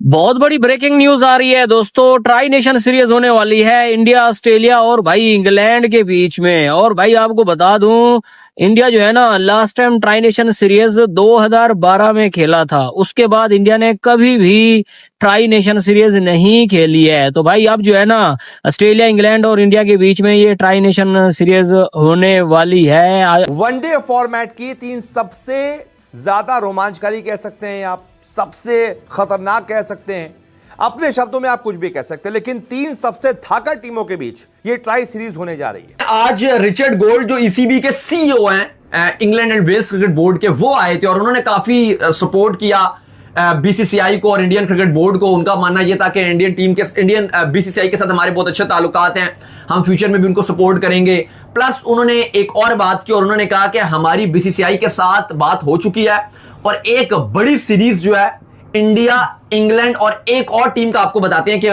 बहुत बड़ी breaking news आ रही है दोस्तों। ट्राई नेशन सीरीज होने वाली है इंडिया ऑस्ट्रेलिया और भाई इंग्लैंड के बीच में। और भाई आपको बता दूं, इंडिया जो है ना last time tri nation series 2012 में खेला था। उसके बाद इंडिया ने कभी भी ट्राई नेशन सीरीज नहीं खेली है। तो भाई अब जो है ना ऑस्ट्रेलिया इंग्लैंड और इंडिया के बीच में ये ट्राई नेशन सीरीज होने वाली है। वनडे फॉर्मेट की तीन सबसे ज्यादा रोमांचकारी कह सकते हैं, आप सबसे खतरनाक कह सकते हैं, अपने शब्दों में आप कुछ भी कह सकते हैं, लेकिन तीन सबसे धाकड़ टीमों के बीच ये ट्राई सीरीज होने जा रही है। आज रिचर्ड गोल्ड जो ईसीबी के सीईओ हैं England and Wales cricket board के, वो आए थे और उन्होंने काफी सपोर्ट किया बीसीसीआई को और इंडियन क्रिकेट बोर्ड को। उनका मानना यह था कि इंडियन बीसीसीआई के साथ हमारे बहुत अच्छे ताल्लुकात हैं, हम फ्यूचर में भी उनको सपोर्ट करेंगे। प्लस उन्होंने एक और बात की और उन्होंने कहा कि हमारी बीसीसीआई के साथ बात हो चुकी है और एक बड़ी सीरीज जो है इंडिया इंग्लैंड और एक और टीम का आपको बताते हैं कि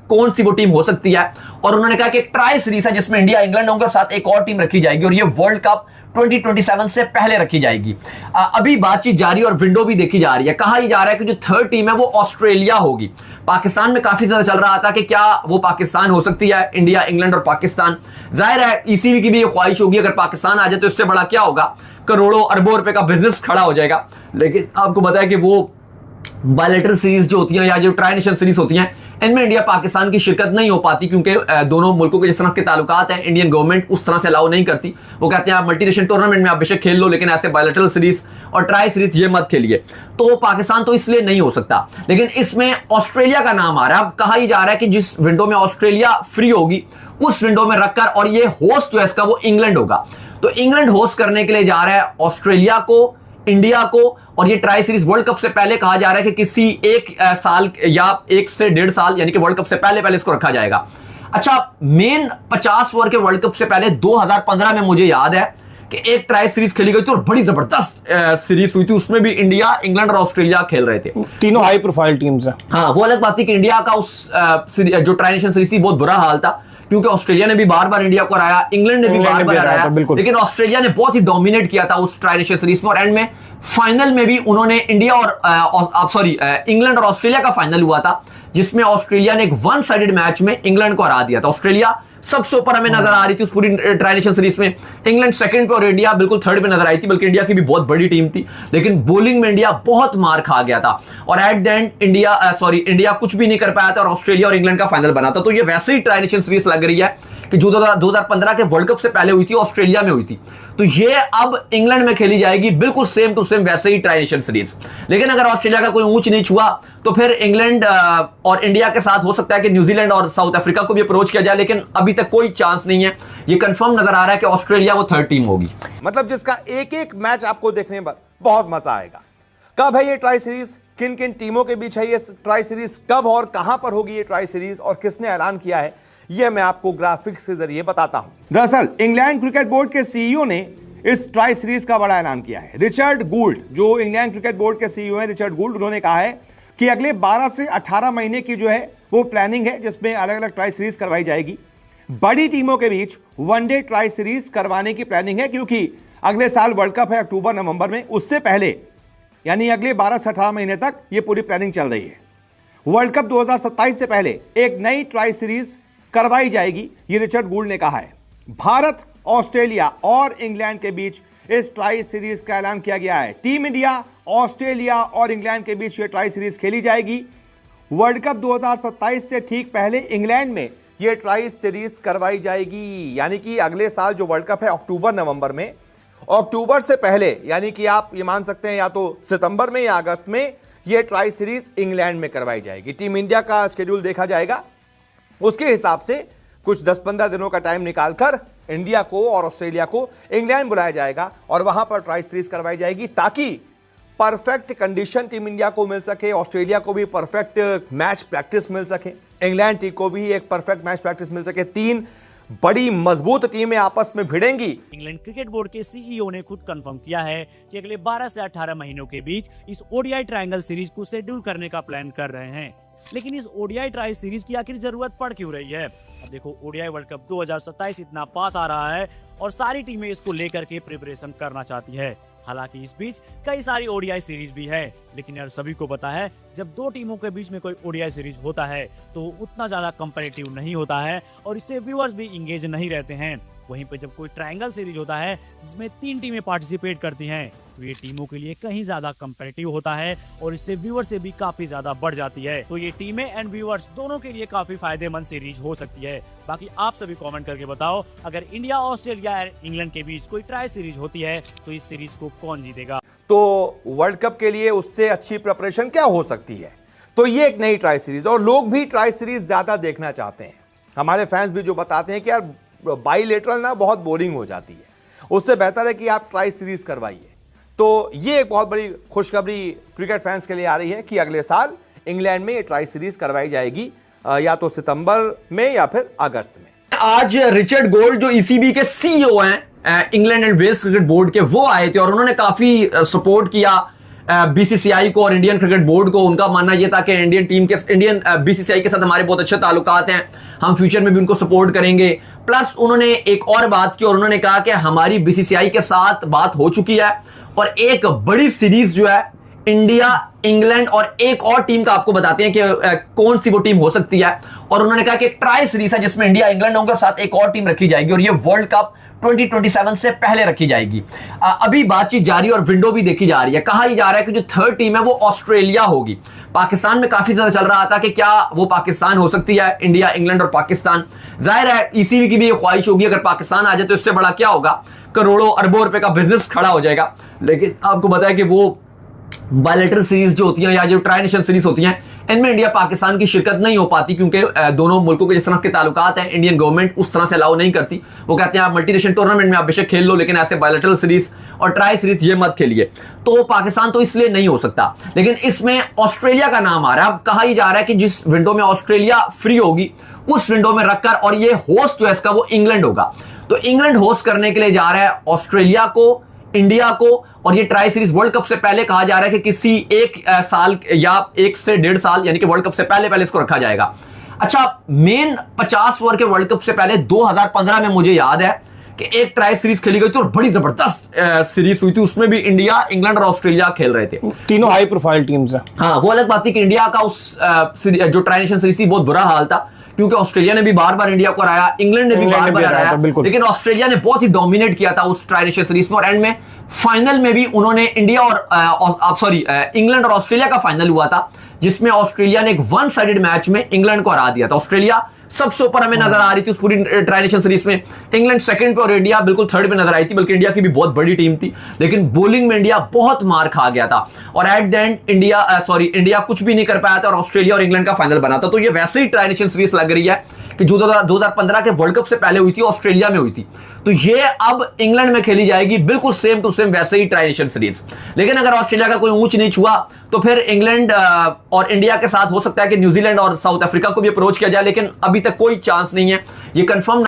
कौन सी वो टीम हो सकती है। और उन्होंने कहा कि एक ट्राई सीरीज है जिसमें इंडिया इंग्लैंड होंगे और साथ एक और टीम रखी जाएगी और ये वर्ल्ड कप 2027 से पहले रखी जाएगी। अभी बातचीत जारी और विंडो भी देखी जा रही है। कहा यह जा रहा है कि जो थर्ड टीम है वो ऑस्ट्रेलिया होगी। पाकिस्तान में काफी ज्यादा चल रहा था कि क्या वो पाकिस्तान हो सकती है, इंडिया इंग्लैंड और पाकिस्तान। जाहिर है ईसीबी की भी ये ख्वाहिश होगी, अगर पाकिस्तान आ जाए तो इससे बड़ा क्या होगा, करोड़ों अरबों रुपए का बिजनेस खड़ा हो जाएगा। लेकिन आपको बताया कि वो बायलैटरल सीरीज जो होती हैं या जो ट्राई नेशन सीरीज होती हैं, इनमें इंडिया पाकिस्तान की शिरकत नहीं हो पाती क्योंकि दोनों मुल्कों के जिस तरह के ताल्लुकात हैं इंडियन गवर्नमेंट उस तरह से अलाउ नहीं करती। वो कहते हैं आप मल्टीनेशनल टूर्नामेंट में आप बेशक खेल लो लेकिन ऐसे बायलैटरल सीरीज और ट्राई सीरीज ये मत खेलिए। तो पाकिस्तान तो इसलिए नहीं हो सकता, लेकिन इसमें ऑस्ट्रेलिया का नाम आ रहा है। अब कहा यह जा रहा है कि जिस विंडो में ऑस्ट्रेलिया फ्री होगी उस विंडो में रखकर, और ये होस्ट जो है इसका वो इंग्लैंड होगा, तो इंग्लैंड होस्ट करने के लिए जा रहा है ऑस्ट्रेलिया को, इंडिया को। और ये ट्राई सीरीज वर्ल्ड कप से पहले कहा जा रहा है कि किसी एक साल या 1 से 1.5 साल यानी कि वर्ल्ड कप से पहले इसको रखा जाएगा। अच्छा, मेन 50 ओवर के वर्ल्ड कप से पहले 2015 में मुझे याद है कि एक ट्राई सीरीज खेली गई थी और बड़ी जबरदस्त सीरीज हुई थी। उसमें भी इंडिया इंग्लैंड और ऑस्ट्रेलिया खेल रहे थे, तीनों हाई प्रोफाइल टीम्स हैं। हाँ, वो अलग बात थी कि इंडिया का उस जो ट्राई नेशन सीरीज थी बहुत बुरा हाल था क्योंकि ऑस्ट्रेलिया ने भी बार बार इंडिया को हराया, इंग्लैंड ने भी बार बार हराया, लेकिन ऑस्ट्रेलिया ने बहुत ही डोमिनेट किया था उस ट्राई नेशन सीरीज में। और एंड में फाइनल में भी उन्होंने इंडिया और इंग्लैंड और ऑस्ट्रेलिया का फाइनल हुआ था जिसमें ऑस्ट्रेलिया ने एक वन साइडेड मैच में इंग्लैंड को हरा दिया था। ऑस्ट्रेलिया सबसे ऊपर हमें नजर आ रही थी उस पूरी ट्राई नेशन सीरीज में, इंग्लैंड सेकंड पे और इंडिया बिल्कुल थर्ड पे नजर आई थी, बल्कि इंडिया की भी बहुत बड़ी टीम थी, लेकिन बॉलिंग में इंडिया बहुत मार खा गया था और एट द एंड इंडिया कुछ भी नहीं कर पाया था और ऑस्ट्रेलिया और इंग्लैंड का फाइनल बना था। तो ये वैसे ही ट्राई नेशन सीरीज लग रही है कि जो 2015 के वर्ल्ड कप से पहले हुई थी ऑस्ट्रेलिया में हुई थी, तो ये अब इंग्लैंड में खेली जाएगी, बिल्कुल सेम टू सेम वैसे ही ट्राई नेशन सीरीज। लेकिन अगर ऑस्ट्रेलिया का कोई ऊंच नीच हुआ तो फिर इंग्लैंड और इंडिया के साथ हो सकता है कि न्यूजीलैंड और साउथ अफ्रीका को भी अप्रोच किया जाए, लेकिन अभी तक कोई चांस नहीं है। ये कंफर्म नजर आ रहा है कि ऑस्ट्रेलिया वो थर्ड टीम होगी। मतलब जिसका एक एक मैच आपको देखने में बहुत मजा आएगा। कब है ये ट्राई सीरीज, किन किन टीमों के बीच है ये ट्राई सीरीज, कब और कहां पर होगी ये ट्राई सीरीज और किसने ऐलान किया है, यह मैं आपको ग्राफिक्स के जरिए बताता हूं। दरअसल इंग्लैंड क्रिकेट बोर्ड के सीईओ ने इस ट्राई सीरीज का बड़ा ऐलान किया है। रिचर्ड गूल्ड, जो इंग्लैंड क्रिकेट बोर्ड के सीईओ हैं, रिचर्ड गूल्ड, उन्होंने कहा है कि अगले 12 से 18 महीने की जो है वो प्लानिंग है जिसमें अलग अलग ट्राई सीरीज करवाई जाएगी। बड़ी टीमों के बीच वनडे ट्राई सीरीज करवाने की प्लानिंग है क्योंकि अगले साल वर्ल्ड कप है अक्टूबर नवंबर में, उससे पहले यानी अगले 12 से 18 महीने तक ये पूरी प्लानिंग चल रही है। वर्ल्ड कप 2027 से पहले एक नई ट्राई सीरीज करवाई जाएगी, ये रिचर्ड गूल्ड ने कहा है। भारत, ऑस्ट्रेलिया और इंग्लैंड के बीच इस ट्राई सीरीज का ऐलान किया गया है। टीम इंडिया, ऑस्ट्रेलिया और इंग्लैंड के बीच ये ट्राई सीरीज खेली जाएगी। वर्ल्ड कप 2027 से ठीक पहले इंग्लैंड में ये ट्राई सीरीज करवाई जाएगी, यानी कि अगले साल जो वर्ल्ड कप है अक्टूबर नवंबर में, अक्टूबर से पहले यानी कि आप ये मान सकते हैं या तो सितंबर में या अगस्त में ये ट्राई सीरीज इंग्लैंड में करवाई जाएगी। टीम इंडिया का शेड्यूल देखा जाएगा, उसके हिसाब से कुछ 10-15 दिनों का टाइम निकालकर इंडिया को और ऑस्ट्रेलिया को इंग्लैंड बुलाया जाएगा और वहां पर ट्राई सीरीज करवाई जाएगी ताकि परफेक्ट कंडीशन टीम इंडिया को मिल सके, ऑस्ट्रेलिया को भी परफेक्ट मैच प्रैक्टिस मिल सके, इंग्लैंड टीम को भी एक परफेक्ट मैच प्रैक्टिस मिल सके। तीन बड़ी मजबूत टीमें आपस में भिड़ेंगी। इंग्लैंड क्रिकेट बोर्ड के सीईओ ने खुद कंफर्म किया है कि अगले 12 से 18 महीनों के बीच इस ओडीआई ट्रायंगल सीरीज को शेड्यूल करने का प्लान कर रहे हैं। लेकिन इस ओडीआई ट्राई सीरीज की आखिर जरूरत पड़ क्यों रही है? अब देखो, ओडीआई वर्ल्ड कप 2027 इतना पास आ रहा है और सारी टीमें इसको लेकर के प्रिपरेशन करना चाहती है। हालांकि इस बीच कई सारी ओडीआई सीरीज भी है, लेकिन यार सभी को पता है जब दो टीमों के बीच में कोई ओडीआई सीरीज होता है तो उतना ज्यादा कंपेटिटिव नहीं होता है और इससे व्यूअर्स भी इंगेज नहीं रहते हैं। वहीं पे जब कोई ट्रायंगल सीरीज होता है जिसमें 3 टीमें पार्टिसिपेट करती हैं तो ये टीमों के लिए कहीं ज्यादा कंपेटिटिव होता है और इससे व्यूअर से भी काफी ज्यादा बढ़ जाती है। तो ये टीमें एंड व्यूअर्स दोनों के लिए काफी फायदेमंद सीरीज हो सकती है। बाकी आप सभी कमेंट करके बताओ, अगर इंडिया, ऑस्ट्रेलिया और इंग्लैंड के बीच कोई ट्राई सीरीज होती है तो इस सीरीज को कौन जीतेगा। तो वर्ल्ड कप के लिए उससे अच्छी प्रिपरेशन क्या हो सकती है। तो ये एक नई ट्राई सीरीज, और लोग भी ट्राई सीरीज ज्यादा देखना चाहते हैं। हमारे फैंस भी जो बताते हैं कि यार बाईलेटरल ना बहुत बोरिंग हो जाती है, उससे बेहतर है कि आप ट्राई सीरीज करवाइए। तो ये एक बहुत बड़ी खुशखबरी क्रिकेट फैंस के लिए आ रही है कि अगले साल इंग्लैंड में ये ट्राई सीरीज करवाई जाएगी, या तो सितंबर में या फिर अगस्त में। आज रिचर्ड गोल्ड जो ईसीबी के सीईओ हैं England and Wales cricket board के, वो आए थे और उन्होंने काफी सपोर्ट किया बीसीसीआई को और इंडियन क्रिकेट बोर्ड को। उनका मानना यह था कि इंडियन बीसीसीआई के साथ हमारे बहुत अच्छे ताल्लुकात हैं, हम फ्यूचर में भी उनको सपोर्ट करेंगे। प्लस उन्होंने एक और बात की और उन्होंने कहा कि हमारी बीसीसीआई के साथ बात हो चुकी है और एक बड़ी सीरीज जो है इंडिया, इंग्लैंड और एक और टीम का आपको बताते हैं कि कौन सी वो टीम हो सकती है। और उन्होंने कहा कि एक ट्राई सीरीज है जिसमें इंडिया, इंग्लैंड होंगे और साथ एक और टीम रखी जाएगी और ये वर्ल्ड कप 2027 से पहले रखी जाएगी। अभी बातचीत जारी और विंडो भी देखी जा रही है। कहा यह जा रहा है कि जो थर्ड टीम है वो ऑस्ट्रेलिया होगी। पाकिस्तान में काफी ज्यादा चल रहा था कि क्या वो पाकिस्तान हो सकती है, इंडिया, इंग्लैंड और पाकिस्तान। जाहिर है ईसीबी की भी ये ख्वाहिश होगी अगर पाकिस्तान आ जाए तो इससे बड़ा क्या होगा, करोड़ों अरबों रुपए का बिजनेस खड़ा हो जाएगा। लेकिन आपको पता है कि वो बायलैटरल सीरीज जो होती हैं या जो ट्राई नेशन सीरीज होती हैं, इनमें इंडिया पाकिस्तान की शिरकत नहीं हो पाती क्योंकि दोनों मुल्कों के जिस तरह के ताल्लुकात हैं इंडियन गवर्नमेंट उस तरह से अलाउ नहीं करती। वो कहते हैं आप मल्टीनेशनल टूर्नामेंट में आप बेशक खेल लो लेकिन ऐसे बायलैटरल सीरीज और ट्राई सीरीज ये मत खेलिए। तो पाकिस्तान तो इसलिए नहीं हो सकता, लेकिन इसमें ऑस्ट्रेलिया का नाम आ रहा है। अब कहा यह जा रहा है कि जिस विंडो में ऑस्ट्रेलिया फ्री होगी उस विंडो में रखकर, और ये होस्ट जो है इसका वो इंग्लैंड होगा, तो इंग्लैंड होस्ट करने के लिए जा रहा है ऑस्ट्रेलिया को, इंडिया को। और ये ट्राई सीरीज वर्ल्ड कप से पहले कहा जा रहा है कि किसी एक साल या 1 से 1.5 साल यानी कि वर्ल्ड कप से पहले इसको रखा जाएगा। अच्छा, मेन 50 ओवर के वर्ल्ड कप से पहले 2015 में मुझे याद है कि एक ट्राई सीरीज खेली गई थी और बड़ी जबरदस्त सीरीज हुई थी। उसमें भी इंडिया, इंग्लैंड और ऑस्ट्रेलिया खेल रहे थे, तीनों हाई प्रोफाइल टीम्स हैं। हाँ, वो अलग बात थी कि इंडिया का उस जो ट्राई नेशन सीरीज थी बहुत बुरा हाल था क्योंकि ऑस्ट्रेलिया ने भी बार बार इंडिया को हराया, इंग्लैंड ने भी बार बार हराया, लेकिन ऑस्ट्रेलिया ने बहुत ही डोमिनेट किया था उस ट्राई नेशन सीरीज में। और एंड में फाइनल में भी उन्होंने इंडिया और इंग्लैंड और ऑस्ट्रेलिया का फाइनल हुआ था जिसमें ऑस्ट्रेलिया ने एक वन साइडेड मैच में इंग्लैंड को हरा दिया था। ऑस्ट्रेलिया सबसे ऊपर हमें नजर आ रही थी उस पूरी ट्राई नेशन सीरीज में, इंग्लैंड सेकंड पे और इंडिया बिल्कुल थर्ड पे नजर आई थी, बल्कि इंडिया की भी बहुत बड़ी टीम थी, लेकिन बॉलिंग में इंडिया बहुत मार खा गया था और एट द एंड इंडिया कुछ भी नहीं कर पाया था और ऑस्ट्रेलिया और इंग्लैंड का फाइनल बना था। तो ये वैसे ही ट्राई नेशन सीरीज लग रही है कि जो 2015 के वर्ल्ड कप से पहले हुई थी ऑस्ट्रेलिया में हुई थी, तो ये अब इंग्लैंड में खेली जाएगी, बिल्कुल सेम टू सेम वैसे ही ट्राई नेशन सीरीज। लेकिन अगर ऑस्ट्रेलिया का कोई ऊंच नीच हुआ तो फिर इंग्लैंड और इंडिया के साथ हो सकता है कि न्यूजीलैंड और साउथ अफ्रीका को भी अप्रोच किया जाए, लेकिन अभी तक कोई चांस नहीं है, ये कंफर्म